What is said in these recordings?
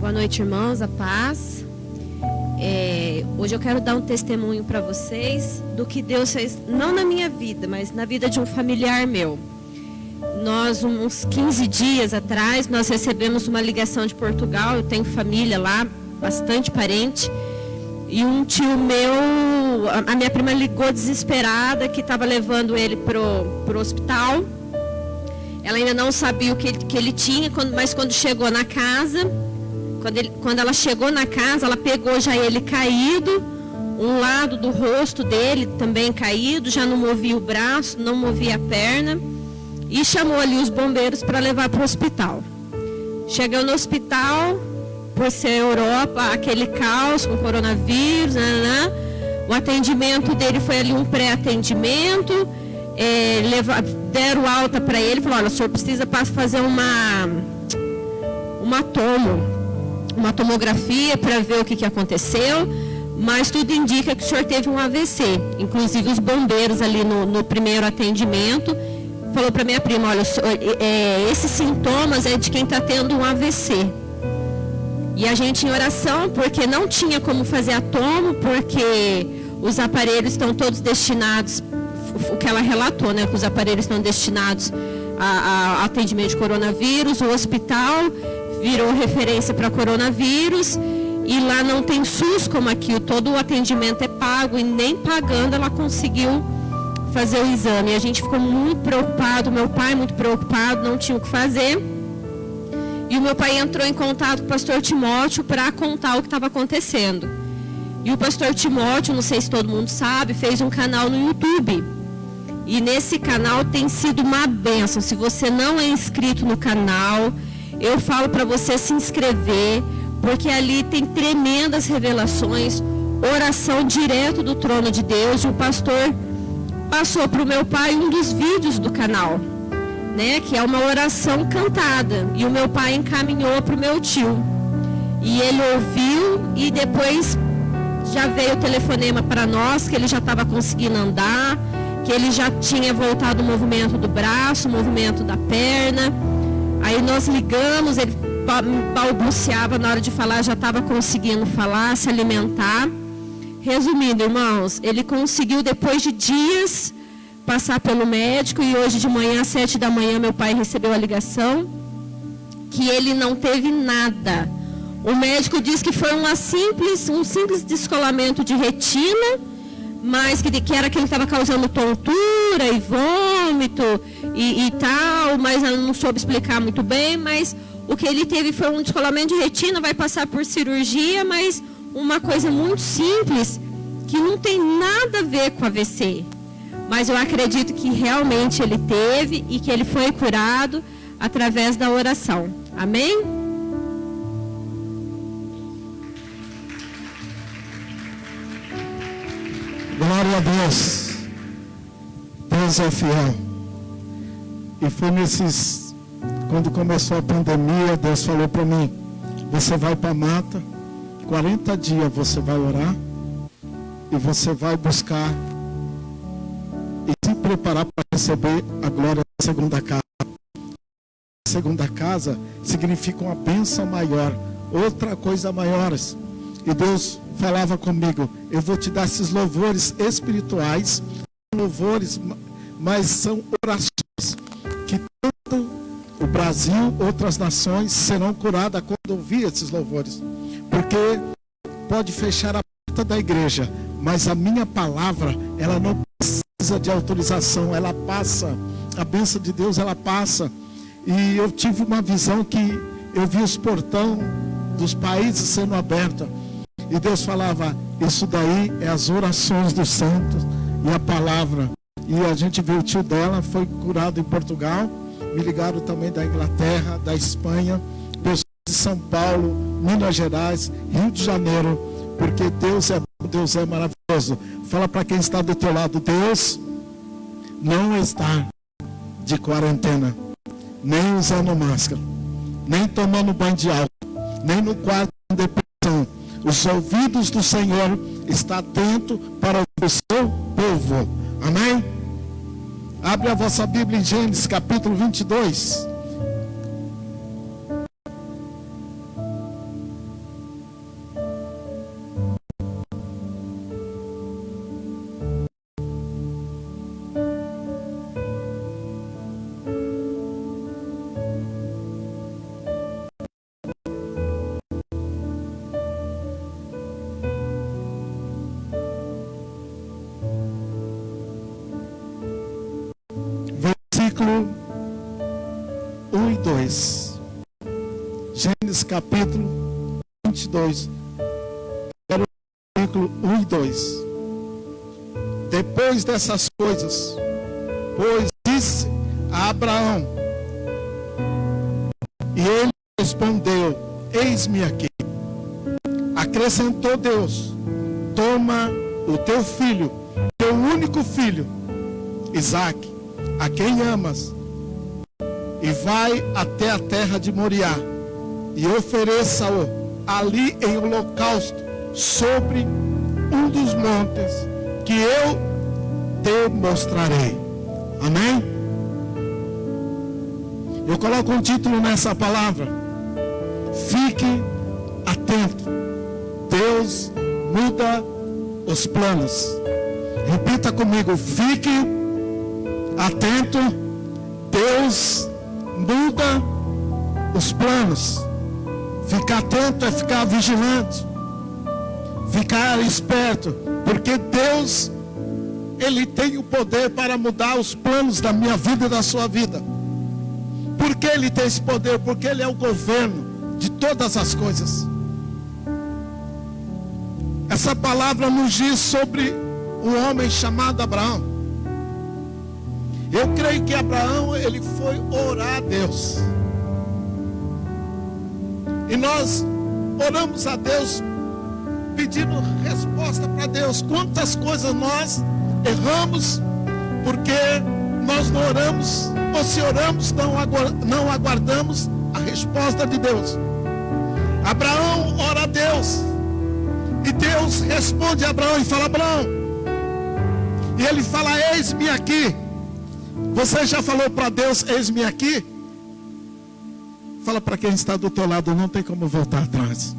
Boa noite, irmãos, a paz. Hoje eu quero dar um testemunho para vocês do que Deus fez, não na minha vida, mas na vida de um familiar meu. Nós, uns 15 dias atrás, nós recebemos uma ligação de Portugal. Eu tenho família lá, bastante parente. E um tio meu, a minha prima ligou desesperada que estava levando ele pro hospital. Ela ainda não sabia o que ele tinha, mas quando chegou na casa, quando ela chegou na casa, ela pegou já ele caído, um lado do rosto dele também caído, já não movia o braço, não movia a perna, e chamou ali os bombeiros para levar para o hospital. Chegou no hospital, por ser Europa, aquele caos com coronavírus, o atendimento dele foi ali um pré-atendimento, deram alta para ele, falaram: olha, o senhor precisa fazer uma tomografia para ver o que aconteceu, mas tudo indica que o senhor teve um AVC. Inclusive os bombeiros ali no primeiro atendimento falou para minha prima: olha, esses sintomas é de quem está tendo um AVC. E a gente em oração, porque não tinha como fazer a tomo, porque os aparelhos estão todos destinados, o que ela relatou, né, que os aparelhos estão destinados a atendimento de coronavírus. O hospital virou referência para coronavírus e lá não tem SUS como aqui, todo o atendimento é pago e nem pagando ela conseguiu fazer o exame. E a gente ficou muito preocupado, meu pai muito preocupado, não tinha o que fazer. E o meu pai entrou em contato com o pastor Timóteo para contar o que estava acontecendo. E o pastor Timóteo, não sei se todo mundo sabe, fez um canal no YouTube. E nesse canal tem sido uma bênção. Se você não é inscrito no canal, eu falo para você se inscrever, porque ali tem tremendas revelações, oração direto do trono de Deus. E o pastor passou para o meu pai um dos vídeos do canal, né, que é uma oração cantada. E o meu pai encaminhou para o meu tio. E ele ouviu e depois já veio o telefonema para nós, que ele já estava conseguindo andar, que ele já tinha voltado o movimento do braço, o movimento da perna. Aí nós ligamos, ele balbuciava na hora de falar, já estava conseguindo falar, se alimentar. Resumindo, irmãos, ele conseguiu, depois de dias, passar pelo médico, e hoje de manhã, às 7 da manhã, meu pai recebeu a ligação que ele não teve nada. O médico disse que foi um simples descolamento de retina, mas que era que ele estava causando tontura e vômito e tal, mas ela não soube explicar muito bem. Mas o que ele teve foi um descolamento de retina, vai passar por cirurgia, mas uma coisa muito simples, que não tem nada a ver com AVC. Mas eu acredito que realmente ele teve e que ele foi curado através da oração. Amém? Glória a Deus. Deus é fiel. E foi quando começou a pandemia, Deus falou para mim: você vai para a mata, 40 dias você vai orar e você vai buscar e se preparar para receber a glória da segunda casa. A segunda casa significa uma bênção maior, outra coisa maiores. E Deus falava comigo: eu vou te dar esses louvores espirituais, louvores, mas são orações que tanto o Brasil, outras nações serão curadas quando ouvir esses louvores. Porque pode fechar a porta da igreja, mas a minha palavra, ela não precisa de autorização, ela passa. A bênção de Deus, ela passa. E eu tive uma visão que eu vi os portões dos países sendo abertos. E Deus falava: isso daí é as orações dos santos e a palavra. E a gente viu o tio dela, foi curado em Portugal. Me ligaram também da Inglaterra, da Espanha, pessoas de São Paulo, Minas Gerais, Rio de Janeiro. Porque Deus é bom, Deus é maravilhoso. Fala para quem está do teu lado: Deus não está de quarentena, nem usando máscara, nem tomando banho de álcool, nem no quarto de depressão. Os ouvidos do Senhor estão atentos para o seu povo. Amém? Abre a vossa Bíblia em Gênesis capítulo 22. versículo 1 e 2. Gênesis capítulo 22, versículo 1 e 2. Depois dessas coisas, pois disse a Abraão, e ele respondeu: eis-me aqui. Acrescentou Deus: toma o teu filho, teu único filho, Isaque, a quem amas, e vai até a terra de Moriá, e ofereça-o ali em holocausto, sobre um dos montes que eu te mostrarei. Amém? Eu coloco um título nessa palavra: fique atento. Deus muda os planos. Repita comigo: fique atento. Deus muda os planos. Ficar atento é ficar vigilante, ficar esperto, porque Deus, Ele tem o poder para mudar os planos da minha vida e da sua vida. Por que Ele tem esse poder? Porque Ele é o governo de todas as coisas. Essa palavra nos diz sobre um homem chamado Abraão. Eu creio que Abraão, ele foi orar a Deus. E nós oramos a Deus pedindo resposta para Deus. Quantas coisas nós erramos porque nós não oramos, ou se oramos, não aguardamos a resposta de Deus. Abraão ora a Deus, e Deus responde a Abraão e fala: Abraão, e ele fala: eis-me aqui. Você já falou para Deus: eis-me aqui? Fala para quem está do teu lado: não tem como voltar atrás.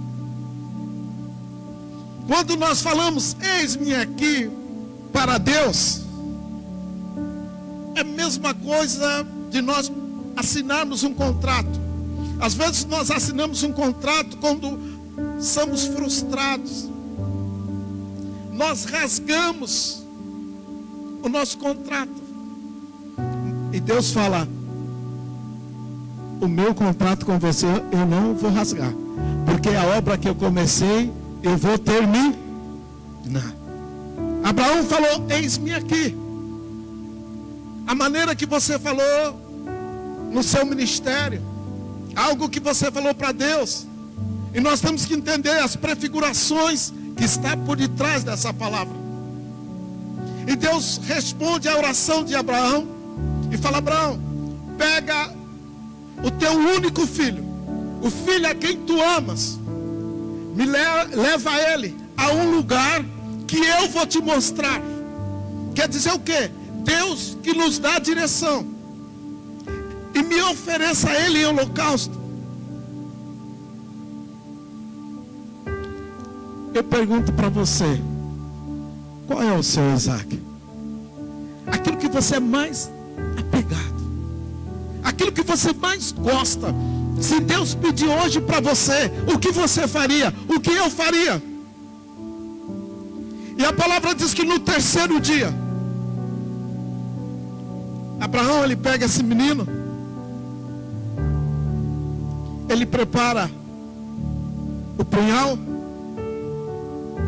Quando nós falamos eis-me aqui para Deus, é a mesma coisa de nós assinarmos um contrato. Às vezes nós assinamos um contrato quando somos frustrados. Nós rasgamos o nosso contrato. E Deus fala: o meu contrato com você eu não vou rasgar, porque a obra que eu comecei eu vou terminar. Abraão falou: eis-me aqui. A maneira que você falou no seu ministério, algo que você falou para Deus. E nós temos que entender as prefigurações que está por detrás dessa palavra. E Deus responde à oração de Abraão e fala: Abraão, pega o teu único filho, o filho a quem tu amas, leva ele a um lugar que eu vou te mostrar. Quer dizer o quê? Deus que nos dá a direção. E me ofereça ele em holocausto. Eu pergunto para você: qual é o seu Isaque? Aquilo que você é mais apegado, aquilo que você mais gosta. Se Deus pedir hoje para você, o que você faria? O que eu faria? E a palavra diz que no terceiro dia, Abraão, ele pega esse menino, ele prepara o punhal,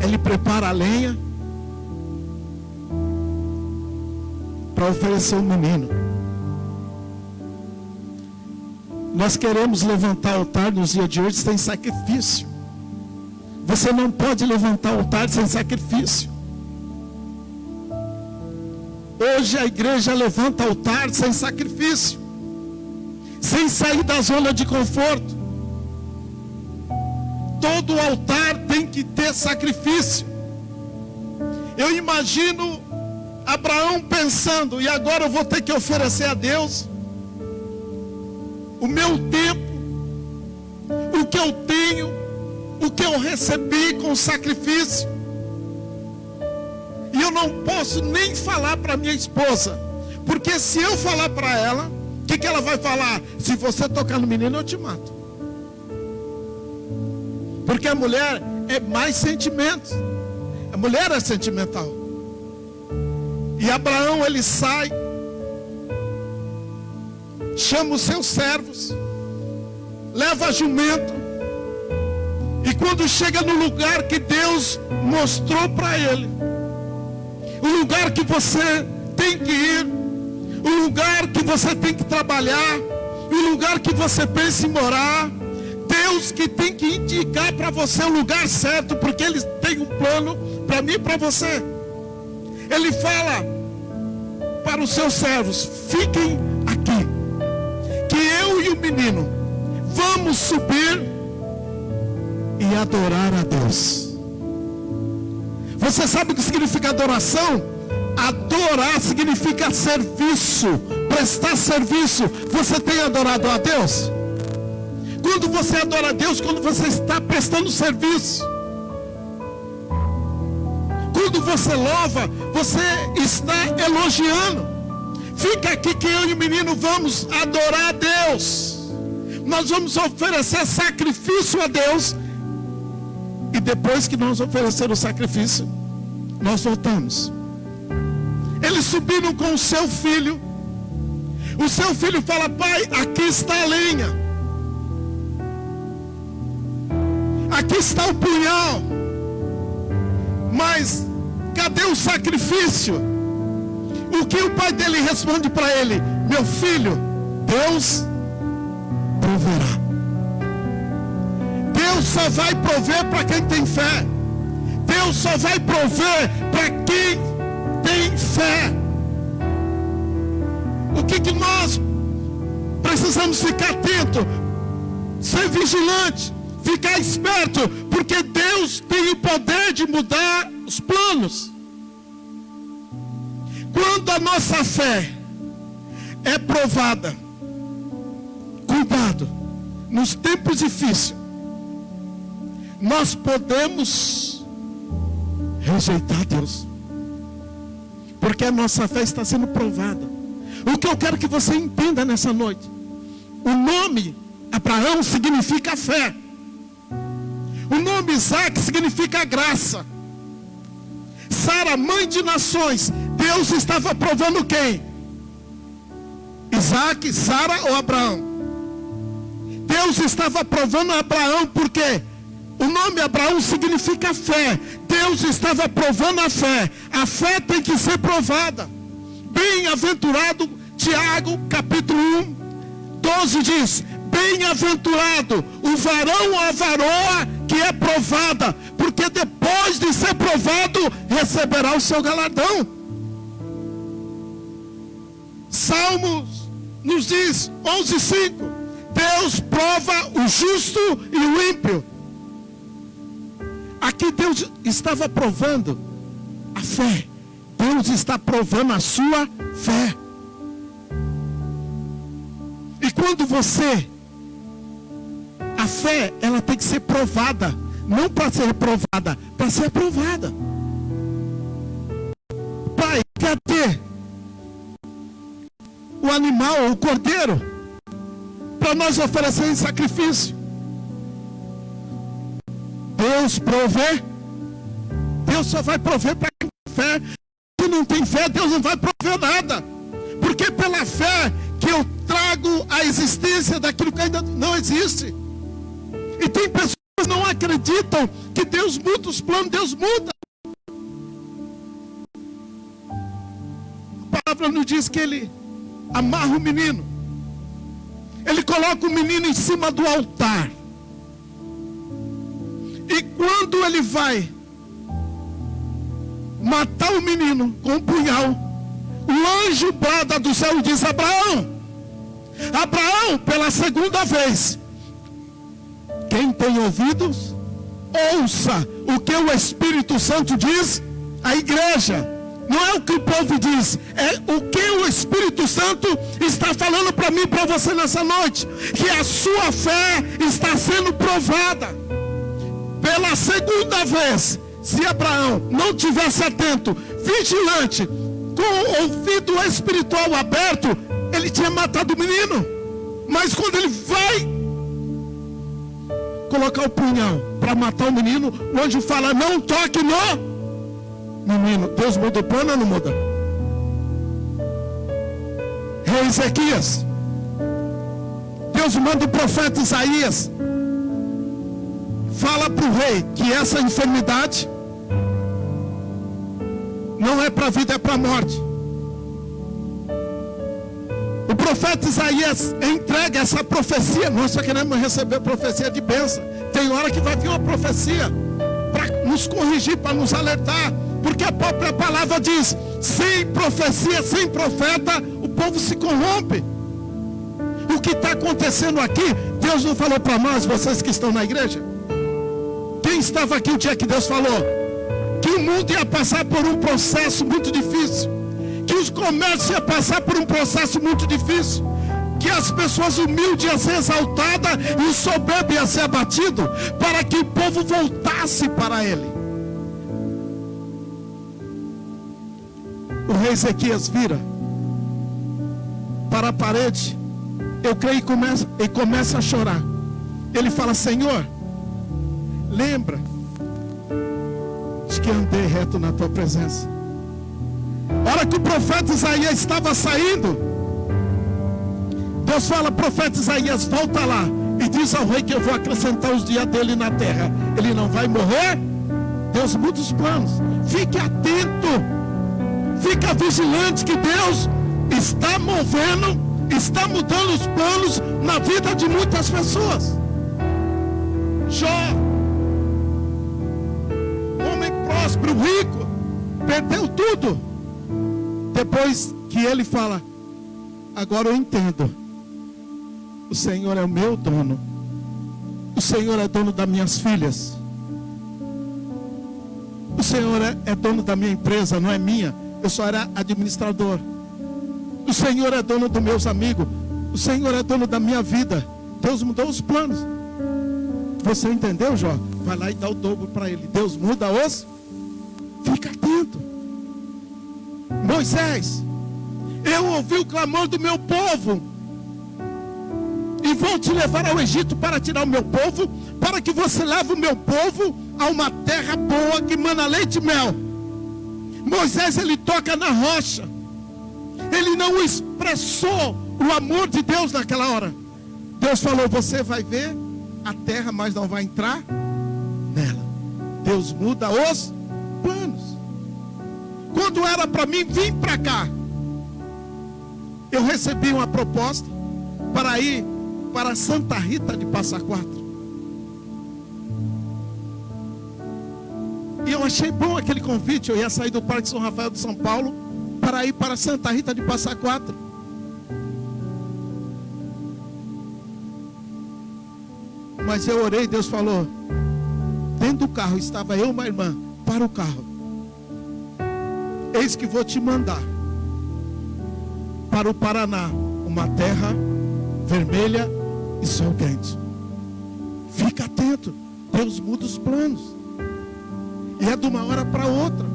ele prepara a lenha para oferecer o menino. Nós queremos levantar altar nos dias de hoje sem sacrifício. Você não pode levantar altar sem sacrifício. Hoje a igreja levanta altar sem sacrifício, sem sair da zona de conforto. Todo altar tem que ter sacrifício. Eu imagino Abraão pensando: e agora eu vou ter que oferecer a Deus o meu tempo, o que eu tenho, o que eu recebi com sacrifício. E eu não posso nem falar para minha esposa, porque se eu falar para ela, o que ela vai falar? Se você tocar no menino, eu te mato. Porque a mulher é mais sentimentos. A mulher é sentimental. E Abraão, ele sai chama os seus servos, leva jumento, e quando chega no lugar que Deus mostrou para ele, o lugar que você tem que ir, o lugar que você tem que trabalhar, o lugar que você pensa em morar, Deus que tem que indicar para você o lugar certo, porque Ele tem um plano para mim e para você. Ele fala para os seus servos: fiquem aqui, que eu e o menino vamos subir e adorar a Deus. Você sabe o que significa adoração? Adorar significa serviço, prestar serviço. Você tem adorado a Deus? Quando você adora a Deus, quando você está prestando serviço, quando você louva, você está elogiando. Fica aqui que eu e o menino vamos adorar a Deus. Nós vamos oferecer sacrifício a Deus. E depois que nós oferecermos o sacrifício, nós voltamos. Eles subiram com o seu filho. O seu filho fala: pai, aqui está a lenha, aqui está o punhal, mas cadê o sacrifício? O que o pai dele responde para ele? Meu filho, Deus proverá. Deus só vai prover para quem tem fé. Deus só vai prover para quem tem fé. O que nós precisamos ficar atento, ser vigilante, ficar esperto, porque Deus tem o poder de mudar os planos. Quando a nossa fé é provada, cuidado, nos tempos difíceis, nós podemos rejeitar Deus, porque a nossa fé está sendo provada. O que eu quero que você entenda nessa noite: o nome Abraão significa fé, o nome Isaac significa graça, Sara, mãe de nações. Deus estava provando quem? Isaac, Sara ou Abraão? Deus estava provando Abraão, porque o nome Abraão significa fé. Deus estava provando a fé. A fé tem que ser provada. Bem-aventurado, Tiago, capítulo 1, 12 diz: bem-aventurado o varão ou a varoa que é provada, porque depois de ser provado, receberá o seu galardão. Salmos nos diz, 11:5, Deus prova o justo e o ímpio. Aqui Deus estava provando a fé. Deus está provando a sua fé. E quando você, a fé, ela tem que ser provada, não para ser provada, para ser aprovada. Pai, cadê o animal, o cordeiro, para nós oferecer em sacrifício? Deus provê. Deus só vai prover para quem tem fé. Se não tem fé, Deus não vai prover nada. Porque pela fé que eu trago a existência daquilo que ainda não existe. E tem pessoas que não acreditam que Deus muda os planos. Deus muda. A palavra nos diz que Ele amarra o menino. Ele coloca o menino em cima do altar. E quando ele vai matar o menino com um punhal, o anjo brada do céu e diz: Abraão, Abraão, pela segunda vez. Quem tem ouvidos, ouça o que o Espírito Santo diz à igreja. Não é o que o povo diz, é o que o Espírito Santo está falando para mim e para você nessa noite. Que a sua fé está sendo provada. Pela segunda vez, se Abraão não tivesse atento, vigilante, com o ouvido espiritual aberto, ele tinha matado o menino. Mas quando ele vai colocar o punhal para matar o menino, o anjo fala: não toque no menino. Deus muda o plano ou não muda? Rei Ezequias, Deus manda o profeta Isaías. Fala para o rei que essa enfermidade não é para a vida, é para a morte. O profeta Isaías entrega essa profecia. Nós só queremos receber profecia de bênção. Tem hora que vai vir uma profecia para nos corrigir, para nos alertar. Porque a própria palavra diz: sem profecia, sem profeta, o povo se corrompe. O que está acontecendo aqui, Deus não falou para nós, vocês que estão na igreja? Quem estava aqui o dia que Deus falou que o mundo ia passar por um processo muito difícil, que os comércios iam passar por um processo muito difícil, que as pessoas humildes iam ser exaltadas e o soberbo ia ser abatido, para que o povo voltasse para ele. O rei Ezequias vira para a parede, eu creio, e começa a chorar. Ele fala: Senhor, lembra de que andei reto na tua presença. A hora que o profeta Isaías estava saindo, Deus fala: profeta Isaías, volta lá e diz ao rei que eu vou acrescentar os dias dele na terra. Ele não vai morrer. Deus muda os planos. Fique atento, fica vigilante, que Deus está movendo, está mudando os planos na vida de muitas pessoas. Jó, homem próspero, rico, perdeu tudo. Depois que ele fala: agora eu entendo, o Senhor é o meu dono, o Senhor é dono das minhas filhas, o Senhor é dono da minha empresa, não é minha, eu só era administrador. O Senhor é dono dos meus amigos, o Senhor é dono da minha vida. Deus mudou os planos. Você entendeu, Jó? Vai lá e dá o dobro para ele. Deus muda os... Fica atento. Moisés, eu ouvi o clamor do meu povo e vou te levar ao Egito para tirar o meu povo, para que você leve o meu povo a uma terra boa que mana leite e mel. Moisés, ele toca na rocha. Ele não expressou o amor de Deus naquela hora. Deus falou: você vai ver a terra, mas não vai entrar nela. Deus muda os planos. Quando era para mim vir para cá, eu recebi uma proposta para ir para Santa Rita de Passa Quatro. E eu achei bom aquele convite. Eu ia sair do Parque São Rafael de São Paulo para ir para Santa Rita de Passa Quatro. Mas eu orei, Deus falou: dentro do carro estava eu e uma irmã. Para o carro. Eis que vou te mandar para o Paraná, uma terra vermelha e sol quente. Fica atento, Deus muda os planos. E é de uma hora para outra.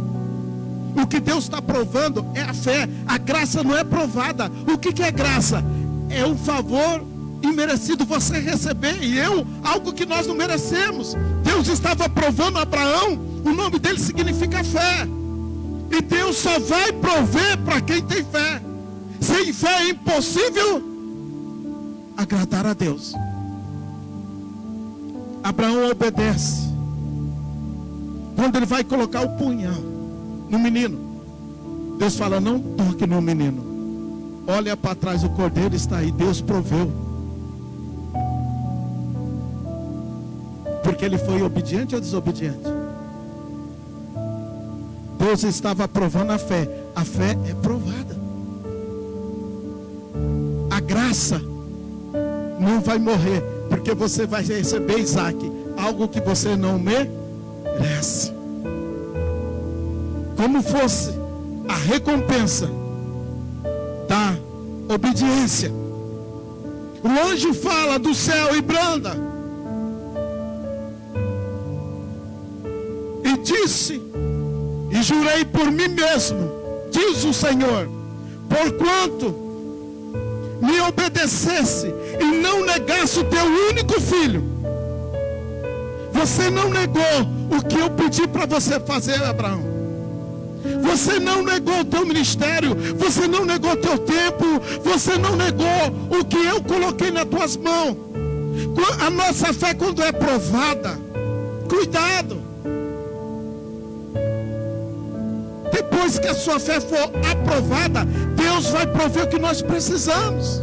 O que Deus está provando é a fé. A graça não é provada. O que é graça? É um favor imerecido, você receber, e eu, algo que nós não merecemos. Deus estava provando Abraão. O nome dele significa fé. E Deus só vai prover para quem tem fé. Sem fé é impossível agradar a Deus. Abraão obedece. Quando ele vai colocar o punhal no menino, Deus fala: não toque no menino. Olha para trás, o cordeiro está aí. Deus proveu. Porque ele foi obediente ou desobediente? Deus estava provando a fé. A fé é provada. A graça não vai morrer, porque você vai receber, Isaac, algo que você não merece. Como fosse a recompensa da obediência. O anjo fala do céu e branda. E disse: e jurei por mim mesmo, diz o Senhor, porquanto me obedecesse e não negasse o teu único filho. Você não negou o que eu pedi para você fazer, Abraão. Você não negou o teu ministério, você não negou o teu tempo, você não negou o que eu coloquei nas tuas mãos. A nossa fé, quando é provada, cuidado. Depois que a sua fé for aprovada, Deus vai prover o que nós precisamos.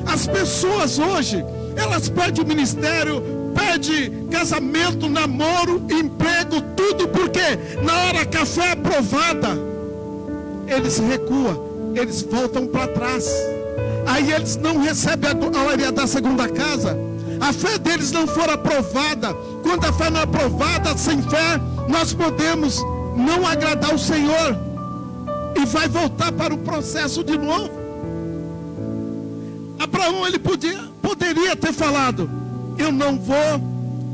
As pessoas hoje, elas pedem ministério, pedem casamento, namoro, emprego, tudo, porque na hora que a fé é aprovada, eles recuam, eles voltam para trás. Aí eles não recebem a alegria da segunda casa. A fé deles não for aprovada. Quando a fé não é aprovada, sem fé, nós podemos não agradar o Senhor e vai voltar para o processo de novo. Abraão, ele poderia ter falado: eu não vou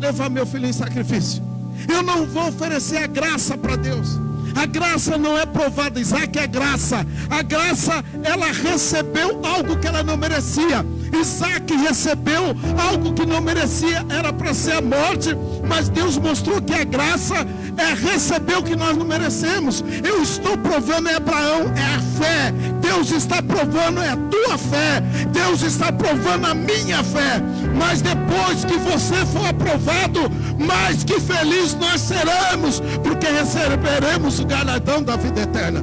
levar meu filho em sacrifício, eu não vou oferecer a graça para Deus. A graça não é provada. Isaac é graça. A graça, ela recebeu algo que ela não merecia. Isaac recebeu algo que não merecia, era para ser a morte, mas Deus mostrou que a graça é receber o que nós não merecemos. Eu estou provando, é Abraão, é a fé. Deus está provando, é a tua fé. Deus está provando a minha fé. Mas depois que você for aprovado, mais que feliz nós seremos, porque receberemos o galardão da vida eterna.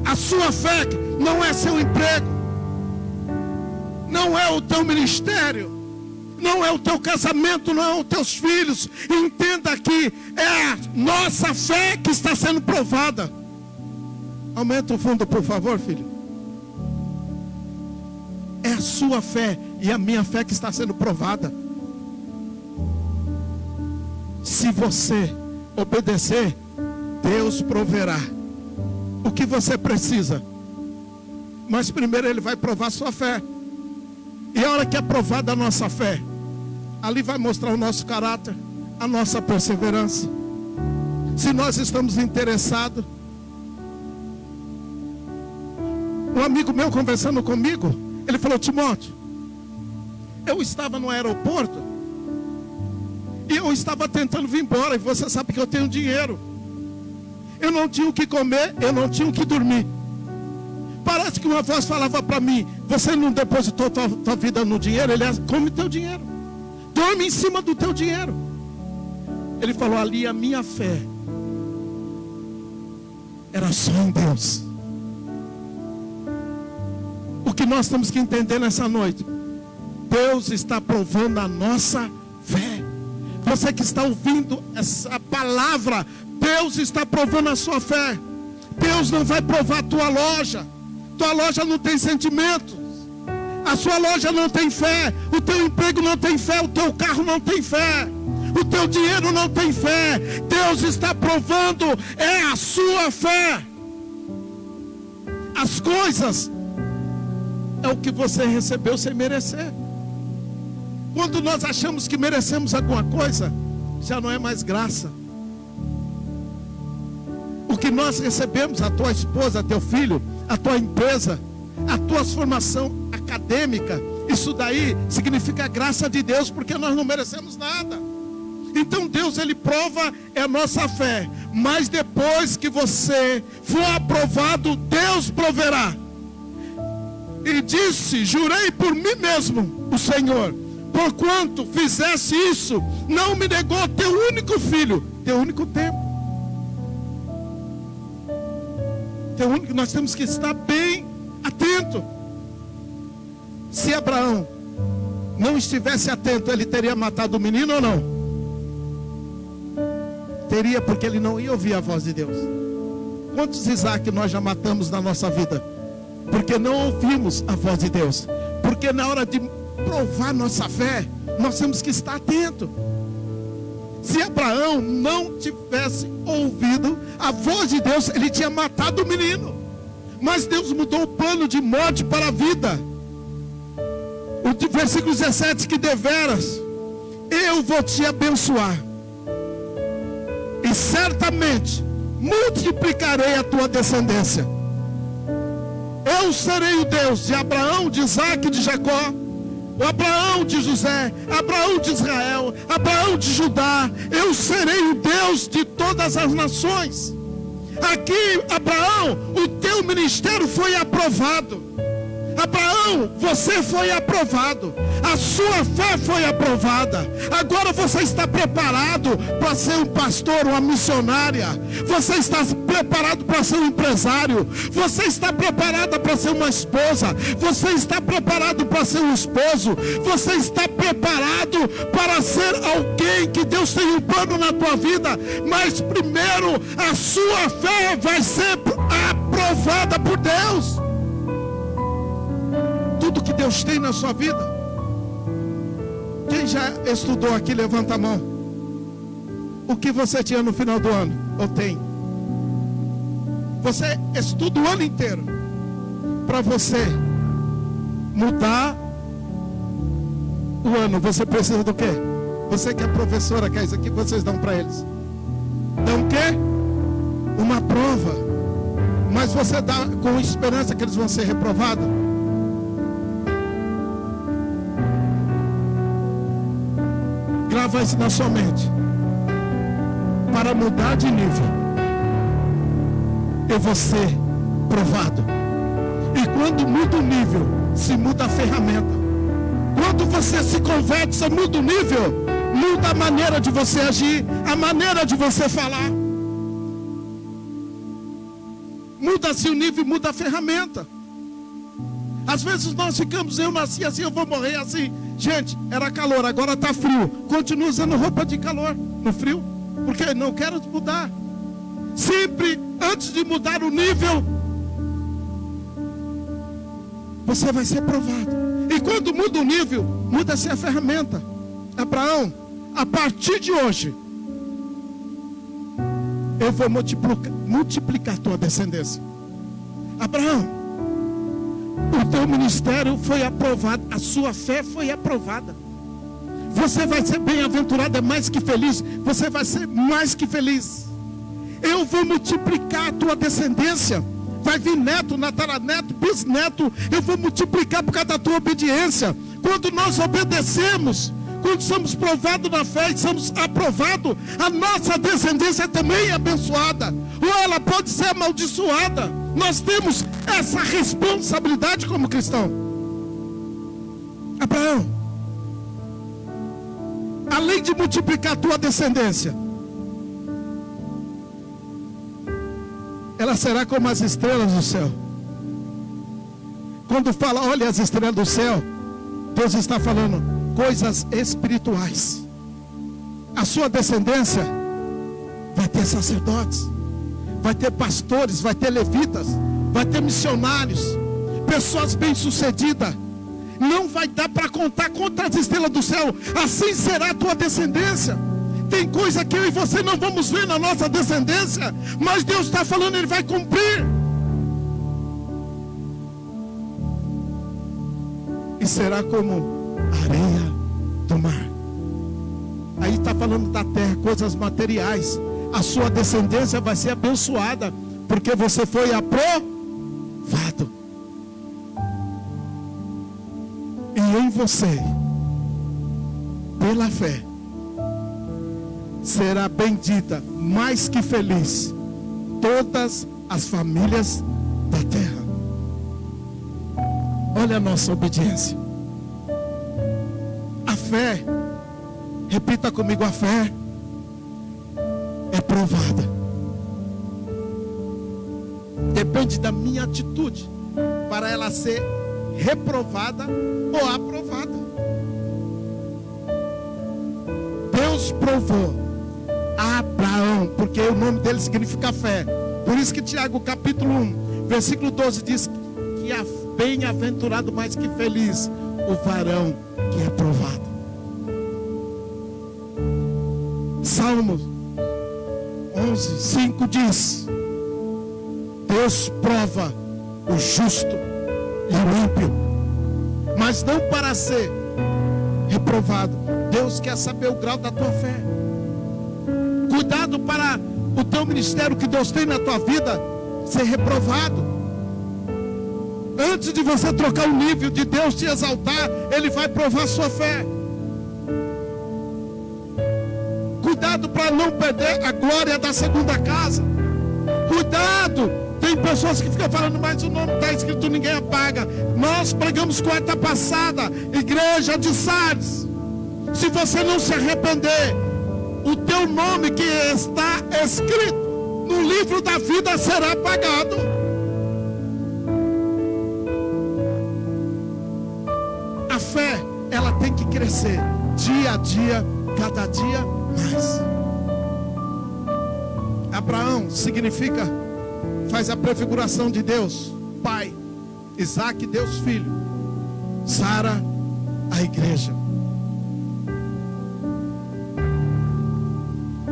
A sua fé não é seu emprego, não é o teu ministério, não é o teu casamento, não é os teus filhos. Entenda que é a nossa fé que está sendo provada. Aumenta o fundo, por favor, filho. É a sua fé e a minha fé que está sendo provada. Se você obedecer, Deus proverá o que você precisa. Mas primeiro Ele vai provar a sua fé. E a hora que é provada a nossa fé, ali vai mostrar o nosso caráter, a nossa perseverança. Se nós estamos interessados. Um amigo meu conversando comigo, ele falou: Timóteo, eu estava no aeroporto e eu estava tentando vir embora, e você sabe que eu tenho dinheiro. Eu não tinha o que comer, eu não tinha o que dormir. Parece que uma voz falava para mim: você não depositou tua vida no dinheiro? Ele come teu dinheiro, dorme em cima do teu dinheiro. Ele falou: ali a minha fé era só em Deus. O que nós temos que entender nessa noite: Deus está provando a nossa fé. Você que está ouvindo essa palavra, Deus está provando a sua fé. Deus não vai provar a tua loja. Tua loja não tem sentimentos. A sua loja não tem fé. O teu emprego não tem fé. O teu carro não tem fé. O teu dinheiro não tem fé. Deus está provando é a sua fé. As coisas é o que você recebeu sem merecer. Quando nós achamos que merecemos alguma coisa, já não é mais graça. O que nós recebemos, a tua esposa, teu filho, a tua empresa, a tua formação acadêmica, isso daí significa a graça de Deus, porque nós não merecemos nada. Então Deus, Ele prova a nossa fé. Mas depois que você for aprovado, Deus proverá. E disse: jurei por mim mesmo, o Senhor, porquanto fizesse isso, não me negou teu único filho, teu único tempo. Nós temos que estar bem atento. Se Abraão não estivesse atento, ele teria matado o menino ou não? Teria, porque ele não ia ouvir a voz de Deus. Quantos Isaac nós já matamos na nossa vida? Porque não ouvimos a voz de Deus. Porque na hora de provar nossa fé, nós temos que estar atento. Se Abraão não tivesse ouvido a voz de Deus, ele tinha matado o menino. Mas Deus mudou o plano de morte para a vida. O versículo 17: que deveras eu vou te abençoar, e certamente multiplicarei a tua descendência. Eu serei o Deus de Abraão, de Isaac e de Jacó. o Abraão de José, Abraão de Israel, Abraão de Judá. Eu serei o Deus de todas as nações. Aqui, Abraão, o teu ministério foi aprovado. Abraão, você foi aprovado. A sua fé foi aprovada. Agora você está preparado para ser um pastor, uma missionária. Você está preparado para ser um empresário. Você está preparada para ser uma esposa. Você está preparado para ser um esposo. Você está preparado para ser alguém que Deus tem um plano na tua vida. Mas primeiro a sua fé vai ser aprovada por Deus. Tudo que Deus tem na sua vida. Quem já estudou aqui, levanta a mão. O que você tinha no final do ano? Ou tem? Você estuda o ano inteiro. Para você mudar o ano, você precisa do quê? Você que é professora, que é isso aqui, vocês dão para eles. Dão o quê? Uma prova. Mas você dá com esperança que eles vão ser reprovados? Grava isso na sua mente. Para mudar de nível, eu vou ser provado. E quando muda o nível, se muda a ferramenta. Quando você se converte, você muda o nível, muda a maneira de você agir, a maneira de você falar. Muda-se o nível, muda a ferramenta. Às vezes nós ficamos, eu nasci assim, eu vou morrer assim. Gente, era calor, agora está frio. Continua usando roupa de calor no frio, porque não quero mudar. Sempre antes de mudar o nível, você vai ser provado. E quando muda o nível, muda-se a ferramenta. Abraão, a partir de hoje, eu vou multiplicar tua descendência. Abraão, o teu ministério foi aprovado, a sua fé foi aprovada. Você vai ser bem-aventurado, é mais que feliz. Você vai ser mais que feliz. Eu vou multiplicar a tua descendência. Vai vir neto, tataraneto, bisneto. Eu vou multiplicar por causa da tua obediência. Quando nós obedecemos, quando somos provados na fé e somos aprovados, a nossa descendência também é abençoada. Ou ela pode ser amaldiçoada. Nós temos essa responsabilidade como cristão. Abraão, além de multiplicar a tua descendência, ela será como as estrelas do céu. Quando fala, olha as estrelas do céu, Deus está falando coisas espirituais. A sua descendência vai ter sacerdotes, vai ter pastores, vai ter levitas, vai ter missionários, pessoas bem-sucedidas. Não vai dar para contar quantas estrelas do céu. Assim será a tua descendência. Tem coisa que eu e você não vamos ver na nossa descendência, mas Deus está falando, Ele vai cumprir. E será como areia do mar. Aí está falando da terra, coisas materiais. A sua descendência vai ser abençoada, porque você foi aprovado. E em você, pela fé, será bendita, mais que feliz, todas as famílias da terra. Olha a nossa obediência. A fé, repita comigo, a fé é provada. Depende da minha atitude para ela ser reprovada ou aprovada. Deus provou a Abraão, porque o nome dele significa fé. Por isso que Tiago capítulo 1 versículo 12 diz que é bem-aventurado, mais que feliz, o varão que é provado. Salmos 11:5 diz: Deus prova o justo e o ímpio, mas não para ser reprovado. Deus quer saber o grau da tua fé. Cuidado para o teu ministério que Deus tem na tua vida ser reprovado. Antes de você trocar o nível de Deus te exaltar, Ele vai provar sua fé. Cuidado para não perder a glória da segunda casa. Cuidado. Tem pessoas que ficam falando, mas o nome está escrito, ninguém apaga. Nós pregamos quarta passada, igreja de Sardes. Se você não se arrepender, o teu nome que está escrito no livro da vida será apagado. A fé, ela tem que crescer dia a dia, cada dia mais. Abraão significa, faz a prefiguração de Deus Pai, Isaac, Deus Filho, Sara, a igreja.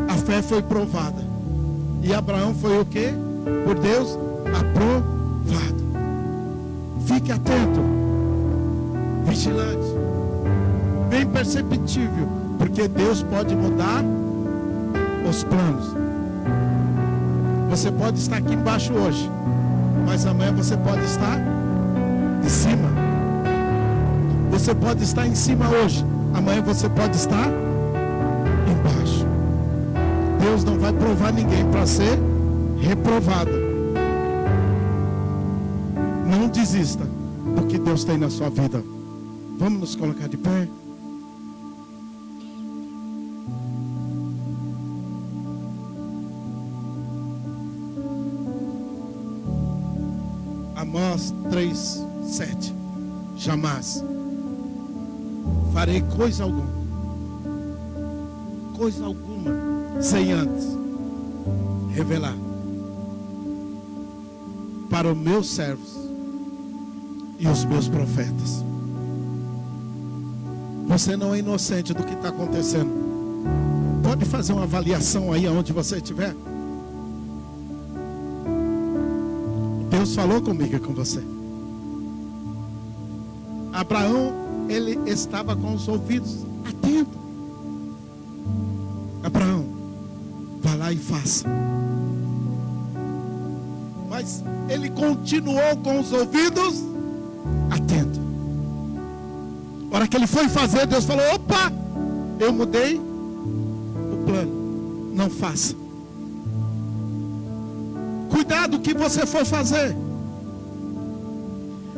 A fé foi provada, e Abraão foi o que? Por Deus aprovado. Fique atento, vigilante, bem perceptível, porque Deus pode mudar os planos. Você pode estar aqui embaixo hoje, mas amanhã você pode estar em cima. Você pode estar em cima hoje, amanhã você pode estar embaixo. Deus não vai provar ninguém para ser reprovado. Não desista do que Deus tem na sua vida. Vamos nos colocar de pé. Amós 3:7. Jamais farei coisa alguma, sem antes revelar para os meus servos e os meus profetas. Você não é inocente do que está acontecendo. Pode fazer uma avaliação aí aonde você estiver. Deus falou comigo e com você. Abraão, ele estava com os ouvidos atentos. Abraão, vá lá e faça. Mas ele continuou com os ouvidos atentos. A hora que ele foi fazer, Deus falou: opa, eu mudei o plano. Não faça. Cuidado o que você for fazer.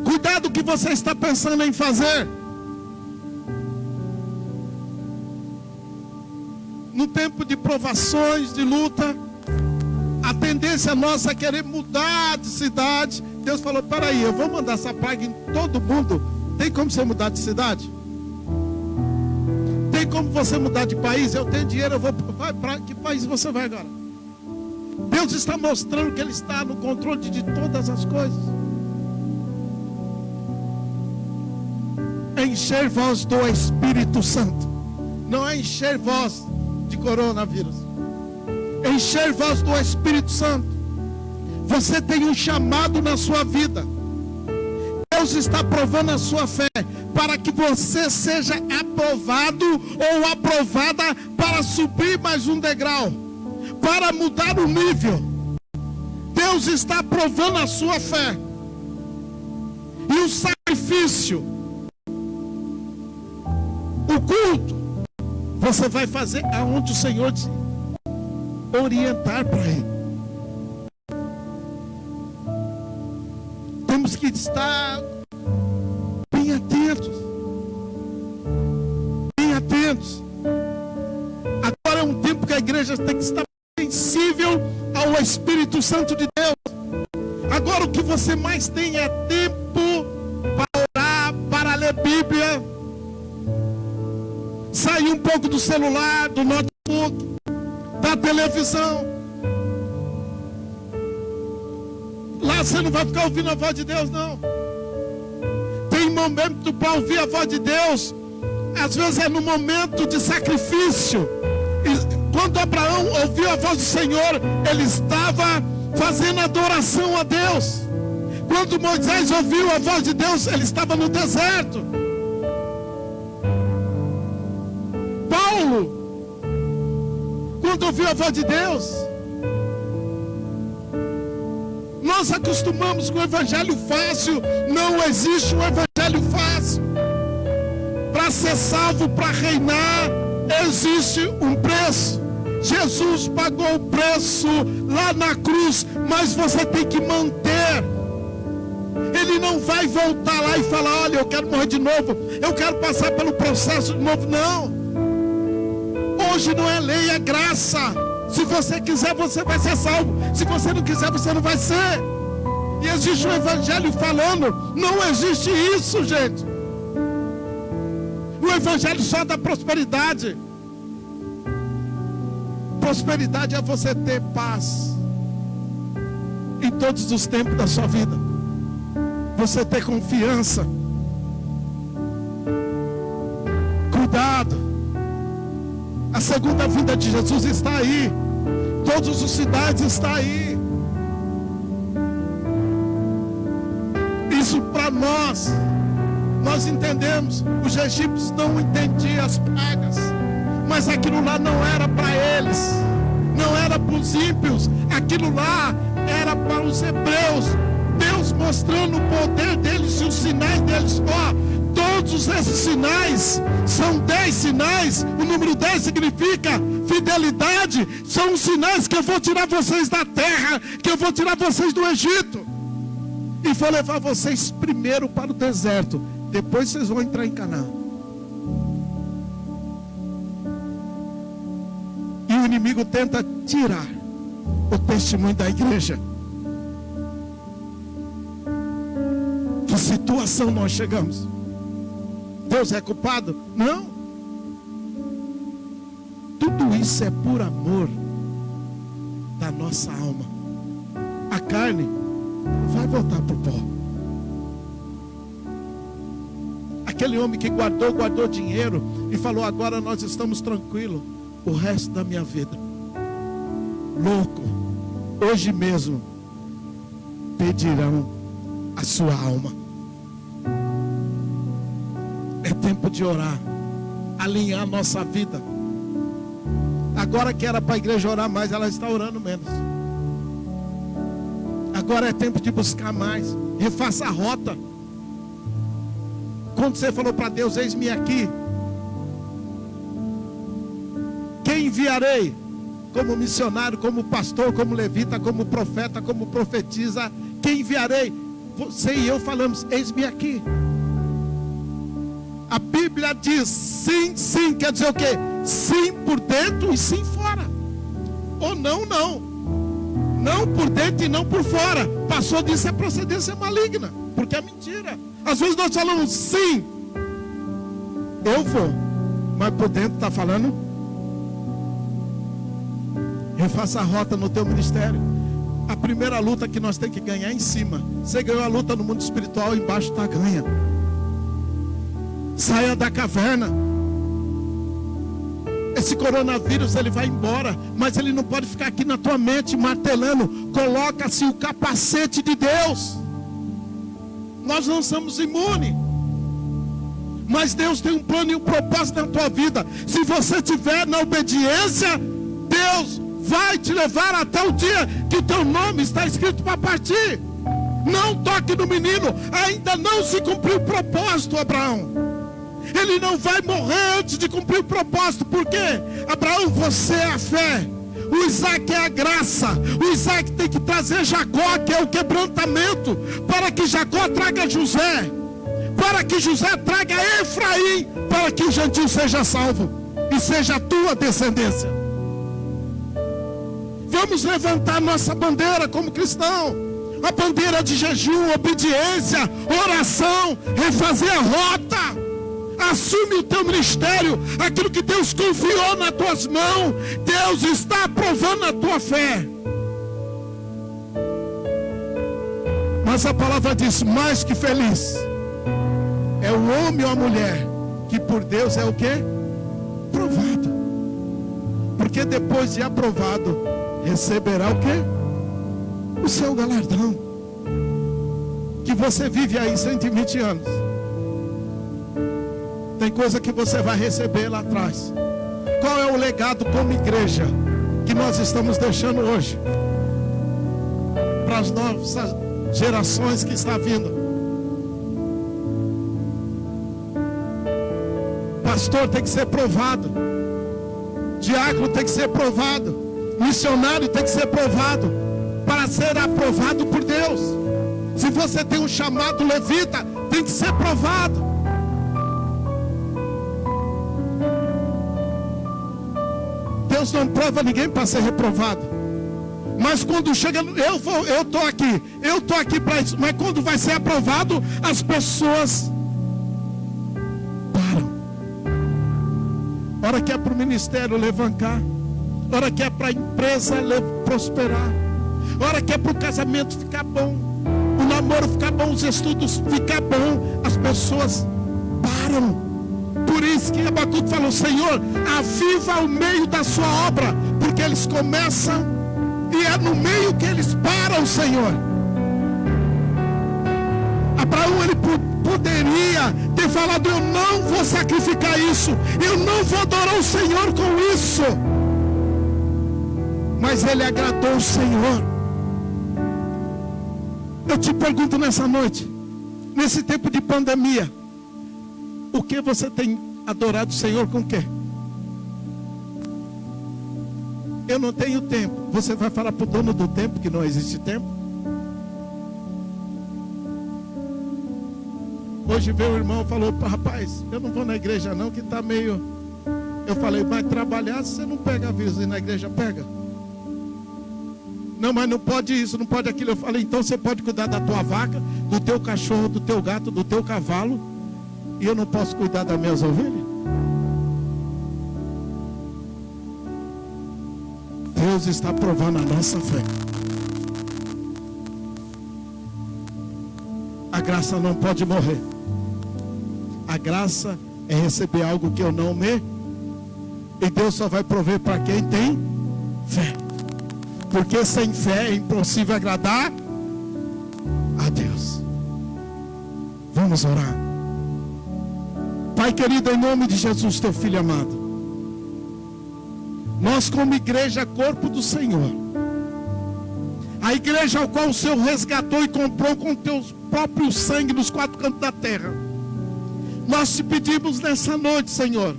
Cuidado o que você está pensando em fazer. No tempo de provações, de luta, a tendência nossa é querer mudar de cidade. Deus falou: peraí, eu vou mandar essa praga em todo mundo. Tem como você mudar de cidade? Tem como você mudar de país? Eu tenho dinheiro, eu vou. Vai para que país você vai agora? Deus está mostrando que Ele está no controle de todas as coisas. É encher vós do Espírito Santo. Não é encher vós de coronavírus. É encher vós do Espírito Santo. Você tem um chamado na sua vida. Deus está provando a sua fé para que você seja aprovado ou aprovada para subir mais um degrau, para mudar o nível. Deus está provando a sua fé. E o sacrifício, o culto, você vai fazer aonde o Senhor te orientar para ir. Temos que estar bem atentos. Bem atentos. Agora é um tempo que a igreja tem que estar sensível ao Espírito Santo de Deus. Agora o que você mais tem é tempo para orar, para ler Bíblia. Sair um pouco do celular, do notebook, da televisão. Lá você não vai ficar ouvindo a voz de Deus, não. Tem momento para ouvir a voz de Deus. Às vezes é no momento de sacrifício. E quando Abraão ouviu a voz do Senhor, ele estava fazendo adoração a Deus. Quando Moisés ouviu a voz de Deus, ele estava no deserto. Paulo, quando ouviu a voz de Deus, nós acostumamos com o evangelho fácil. Não existe um evangelho fácil. Para ser salvo, para reinar, existe um preço. Jesus pagou o preço lá na cruz, mas você tem que manter. Ele não vai voltar lá e falar: olha, eu quero morrer de novo, eu quero passar pelo processo de novo. Não. Hoje não é lei, é graça. Se você quiser, você vai ser salvo. Se você não quiser, você não vai ser. E existe um evangelho falando. Não existe isso, gente. O evangelho só dá prosperidade. Prosperidade é você ter paz em todos os tempos da sua vida. Você ter confiança. Cuidado. A segunda vinda de Jesus está aí. Todos os sinais estão aí. Isso para nós entendemos. Os egípcios não entendiam as pragas, mas aquilo lá não era para eles, não era para os ímpios, aquilo lá era para os hebreus. Deus mostrando o poder deles e os sinais deles. Todos esses sinais são 10 sinais. O número 10 significa fidelidade. São os sinais que eu vou tirar vocês da terra, que eu vou tirar vocês do Egito, e vou levar vocês primeiro para o deserto. Depois vocês vão entrar em Canaã. E o inimigo tenta tirar o testemunho da igreja. Que situação nós chegamos? Deus é culpado? Não. Tudo isso é por amor da nossa alma. A carne vai voltar para o pó. Aquele homem que guardou dinheiro e falou: agora nós estamos tranquilos o resto da minha vida. Louco, hoje mesmo pedirão a sua alma. É tempo de orar, alinhar a nossa vida. Agora que era para a igreja orar mais, ela está orando menos. Agora é tempo de buscar mais. Refaça a rota. Quando você falou para Deus: eis-me aqui, quem enviarei? Como missionário, como pastor, como levita, como profeta, como profetisa, quem enviarei? Você e eu falamos: eis-me aqui. A Bíblia diz sim, sim, quer dizer o quê? Sim por dentro e sim fora. Ou não, não. Não por dentro e não por fora. Passou disso, é procedência maligna, porque é mentira. Às vezes nós falamos sim, eu vou, mas por dentro está falando: refaça a rota no teu ministério. A primeira luta que nós temos que ganhar é em cima. Você ganhou a luta no mundo espiritual, embaixo está ganha. Saia da caverna. Esse coronavírus ele vai embora, mas ele não pode ficar aqui na tua mente martelando. Coloca-se o capacete de Deus. Nós não somos imunes, mas Deus tem um plano e um propósito na tua vida. Se você estiver na obediência, Deus vai te levar até o dia que o teu nome está escrito para partir. Não toque no menino, ainda não se cumpriu o propósito, Abraão. Ele não vai morrer antes de cumprir o propósito. Por quê? Abraão, você é a fé. O Isaac é a graça. O Isaac tem que trazer Jacó, que é o quebrantamento, para que Jacó traga José, para que José traga Efraim, para que o gentil seja salvo e seja a tua descendência. Vamos levantar nossa bandeira como cristão. A bandeira de jejum, obediência, oração, refazer a rota. Assume o teu ministério, aquilo que Deus confiou nas tuas mãos. Deus está aprovando a tua fé. Mas a palavra diz: mais que feliz é o homem ou a mulher que por Deus é o quê? Provado. Porque depois de aprovado, receberá o quê? O seu galardão. Que você vive aí 120 anos. Tem coisa que você vai receber lá atrás. Qual é o legado como igreja que nós estamos deixando hoje? para as novas gerações que está vindo. Pastor tem que ser provado, diácono tem que ser provado, missionário tem que ser provado, para ser aprovado por Deus. Se você tem um chamado levita, tem que ser provado. Deus não prova ninguém para ser reprovado. Mas quando chega, eu estou aqui para isso. Mas quando vai ser aprovado, as pessoas param. Hora que é para o ministério levantar, hora que é para a empresa prosperar, hora que é para o casamento ficar bom, o namoro ficar bom, os estudos ficar bom, as pessoas param. Por isso que Abacuque falou: Senhor, aviva o meio da sua obra, porque eles começam e é no meio que eles param, Senhor. Abraão, ele poderia ter falado: eu não vou sacrificar isso, eu não vou adorar o Senhor com isso. Mas ele agradou o Senhor. Eu te pergunto nessa noite, nesse tempo de pandemia, o que você tem adorado o Senhor com o quê? Eu não tenho tempo. Você vai falar para o dono do tempo que não existe tempo? Hoje veio o irmão e falou: rapaz, eu não vou na igreja não, que está meio... Eu falei: mas trabalhar você não pega aviso, e na igreja pega? Não, mas não pode isso, não pode aquilo. Eu falei: então você pode cuidar da tua vaca, do teu cachorro, do teu gato, do teu cavalo, e eu não posso cuidar das minhas ovelhas? Deus está provando a nossa fé. A graça não pode morrer. A graça é receber algo que eu não me... E Deus só vai prover para quem tem fé. Porque sem fé é impossível agradar a Deus. Vamos orar. Pai querido, em nome de Jesus, teu filho amado, nós como igreja, corpo do Senhor, a igreja ao qual o Senhor resgatou e comprou com teu próprio sangue nos quatro cantos da terra, nós te pedimos nessa noite, Senhor,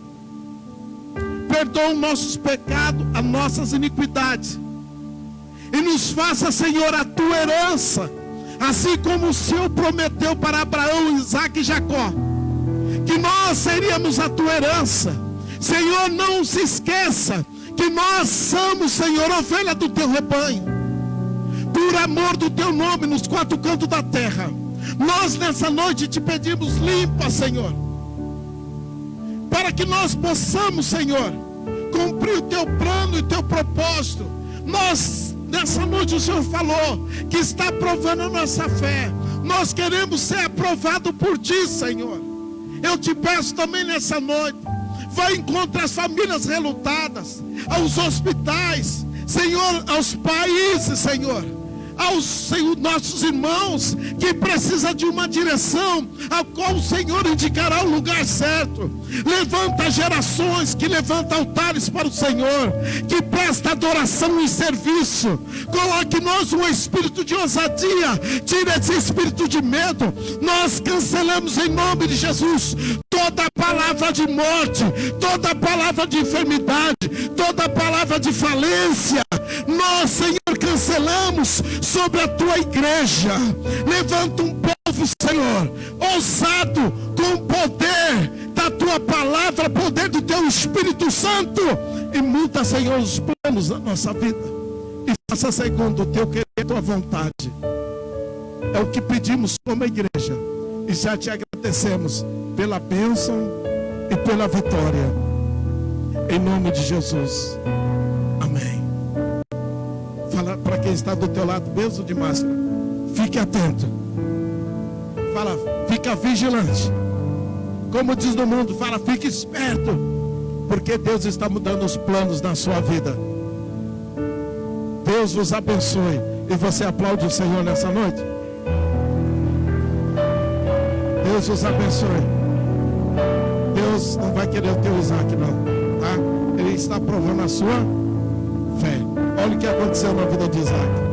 perdoa os nossos pecados, as nossas iniquidades, e nos faça, Senhor, a tua herança, assim como o Senhor prometeu para Abraão, Isaque e Jacó, que nós seríamos a tua herança. Senhor, não se esqueça que nós somos, Senhor, ovelha do teu rebanho, por amor do teu nome nos quatro cantos da terra. Nós nessa noite te pedimos: limpa, Senhor, para que nós possamos, Senhor, cumprir o teu plano e o teu propósito. Nós, nessa noite, o Senhor falou que está aprovando a nossa fé. Nós queremos ser aprovados por ti, Senhor. Eu te peço também nessa noite, vai encontrar as famílias relutadas, aos hospitais, Senhor, aos países, Senhor, aos nossos irmãos que precisam de uma direção, a qual o Senhor indicará o lugar certo. Levanta gerações que levantam altares para o Senhor, que presta adoração e serviço. Coloque em nós um espírito de ousadia, tira esse espírito de medo. Nós cancelamos em nome de Jesus toda palavra de morte, toda palavra de enfermidade, toda palavra de falência. Nós, Senhor, cancelamos sobre a tua igreja. Levanta um povo, Senhor, ousado, com o poder da tua palavra, poder do teu Espírito Santo, e muda, Senhor, os planos da nossa vida, e faça segundo o teu querer e a tua vontade. É o que pedimos como igreja, e já te agradecemos pela bênção e pela vitória, em nome de Jesus, amém. Fala para quem está do teu lado, mesmo de máscara, fique atento. Fala, fica vigilante. Como diz no mundo, fala, fique esperto, porque Deus está mudando os planos na sua vida. Deus vos abençoe. E você aplaude o Senhor nessa noite? Deus vos abençoe. Deus não vai querer o teu Isaac não, tá? Ele está provando a sua fé. Olha o que aconteceu na vida de Isaac.